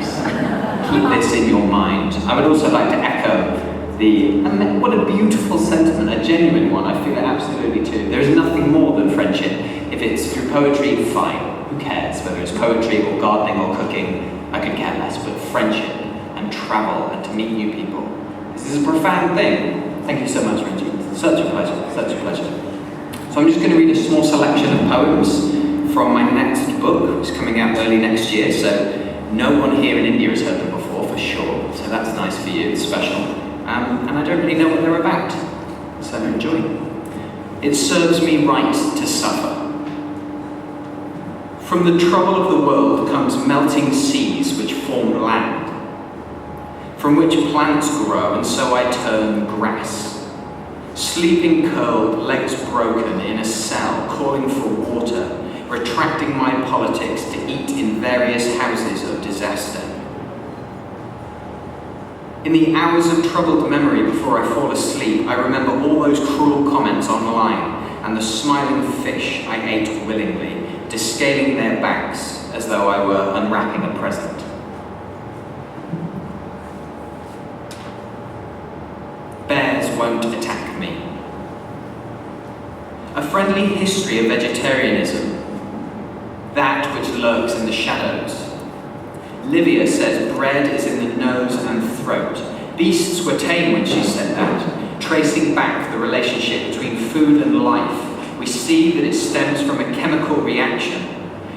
times. Keep this in your mind. I would also like to echo what a beautiful sentiment, a genuine one. I feel it absolutely too. There is nothing more than friendship. If it's through poetry, fine. Who cares? Whether it's poetry or gardening or cooking, I could care less. But friendship and travel and to meet new people, this is a profound thing. Thank you so much, Ranjit. Such a pleasure, such a pleasure. So I'm just going to read a small selection of poems from my next book, which is coming out early next year. So no one here in India has heard them before, for sure. So that's nice for you, it's special. And I don't really know what they're about, so enjoy. It serves me right to suffer. From the trouble of the world comes melting seas which form land, from which plants grow, and so I turn grass. Sleeping curled, legs broken in a cell, calling for water, retracting my politics to eat in various houses of disaster. In the hours of troubled memory before I fall asleep, I remember all those cruel comments online and the smiling fish I ate willingly, descaling their backs as though I were unwrapping a present. Bears won't attack me. A friendly history of vegetarianism, that which lurks in the shadows. Livia says bread is in the nose and throat. Beasts were tame when she said that. Tracing back the relationship between food and life, we see that it stems from a chemical reaction.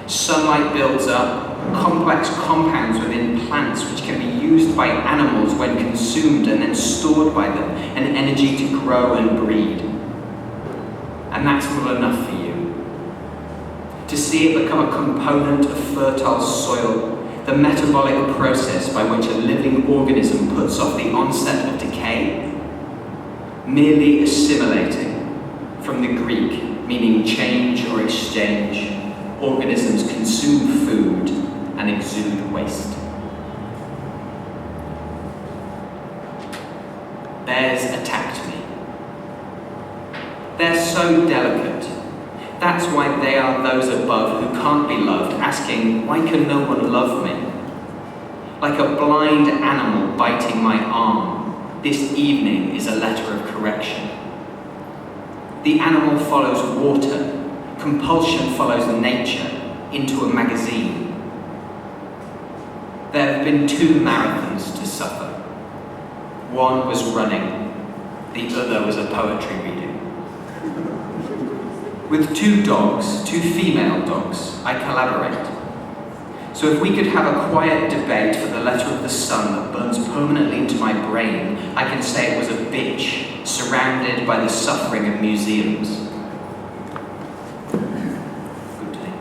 Sunlight builds up complex compounds within plants which can be used by animals when consumed and then stored by them, and energy to grow and breed. And that's not enough for you. To see it become a component of fertile soil, the metabolic process by which a living organism puts off the onset of decay, merely assimilating, from the Greek, meaning change or exchange. Organisms consume food and exude waste. Bears attacked me. They're so delicate. That's why they are those above who can't be loved, asking, why can no one love me? Like a blind animal biting my arm, this evening is a letter of correction. The animal follows water, compulsion follows nature into a magazine. There have been 2 marathons to suffer. One was running, the other was a poetry reading. With 2 dogs, 2 female dogs, I collaborate. So if we could have a quiet debate for the letter of the sun that burns permanently into my brain, I can say it was a bitch surrounded by the suffering of museums. Good day.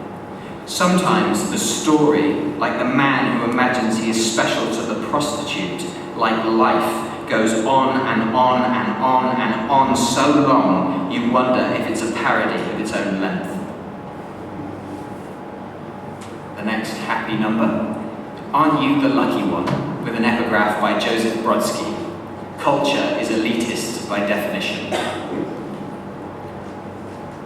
Sometimes the story, like the man who imagines he is special to the prostitute, like life, goes on and on and on and on so long you wonder if it's a parody of its own length. The next happy number. Aren't you the lucky one? With an epigraph by Joseph Brodsky. Culture is elitist by definition.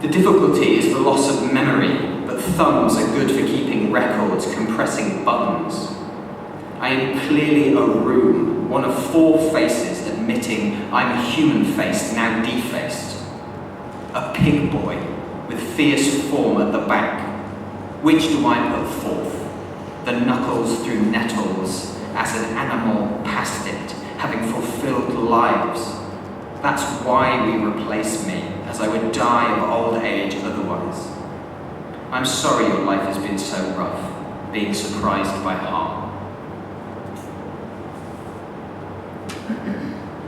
The difficulty is the loss of memory, but thumbs are good for keeping records, compressing buttons. I am clearly a room, one of 4 faces admitting I'm a human face, now defaced. A pig boy with fierce form at the back. Which do I put forth? The knuckles through nettles, as an animal past it, having fulfilled lives. That's why we replace me, as I would die of old age otherwise. I'm sorry your life has been so rough, being surprised by harm.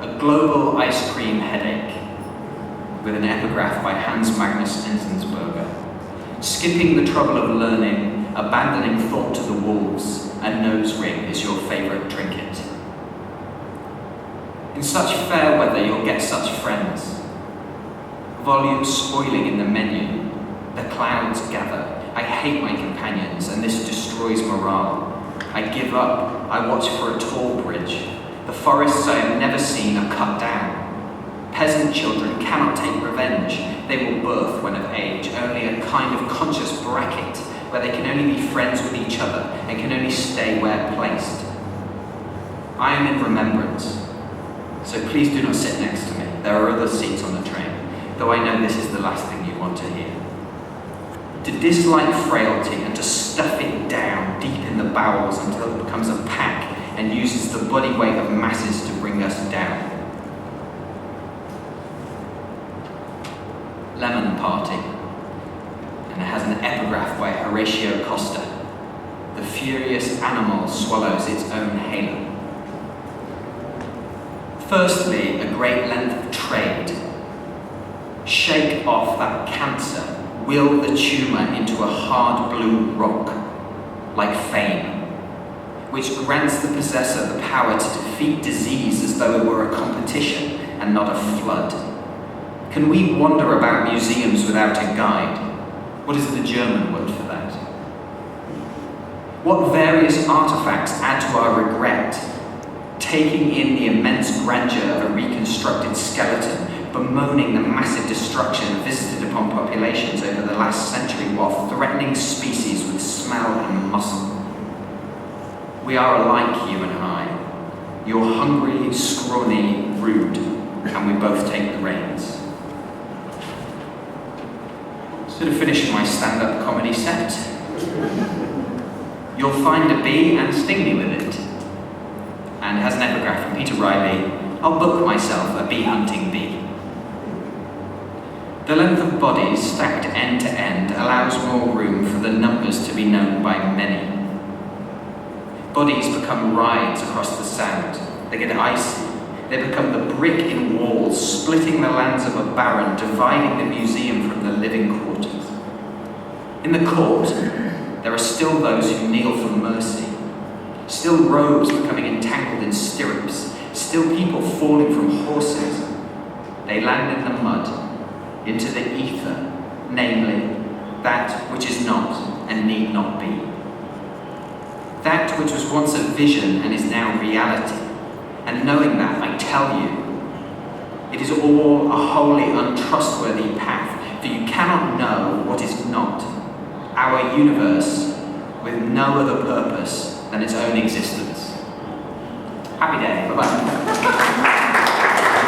A global ice cream headache, with an epigraph by Hans Magnus Enzensberger. Skipping the trouble of learning, abandoning thought to the wolves, a nose ring is your favourite trinket. In such fair weather you'll get such friends. Volume spoiling in the menu, the clouds gather. I hate my companions and this destroys morale. I give up, I watch for a tall bridge. The forests I have never seen are cut down. Peasant children cannot take revenge. They will birth when of age, only a kind of conscious bracket where they can only be friends with each other and can only stay where placed. I am in remembrance, so please do not sit next to me. There are other seats on the train, though I know this is the last thing you want to hear. To dislike frailty and to stuff it down deep in the bowels until it becomes a pack and uses the body weight of masses to bring us down. Lemon Party. And it has an epigraph by Horatio Costa. The furious animal swallows its own halo. Firstly, a great length of trade. Shake off that cancer, will the tumour into a hard blue rock, like fame, which grants the possessor the power to defeat disease as though it were a competition and not a flood. Can we wander about museums without a guide? What is the German word for that? What various artifacts add to our regret, taking in the immense grandeur of a reconstructed skeleton, bemoaning the massive destruction visited upon populations over the last century while threatening species with smell and muscle. We are alike, you and I. You're hungry, scrawny, rude, and we both take the reins. So to finish my stand-up comedy set, you'll find a bee and sting me with it. And it has an epigraph from Peter Riley, I'll book myself a bee-hunting bee. The length of bodies stacked end to end allows more room for the numbers to be known by many. Bodies become rides across the sand. They get icy. They become the brick in walls, splitting the lands of a baron, dividing the museum from the living quarters. In the court, there are still those who kneel for mercy, still robes becoming entangled in stirrups, still people falling from horses. They land in the mud, into the ether, namely, that which is not and need not be. That which was once a vision and is now reality. And knowing that, I tell you, it is all a wholly untrustworthy path, for you cannot know what is not. Our universe, with no other purpose than its own existence. Happy day, bye-bye.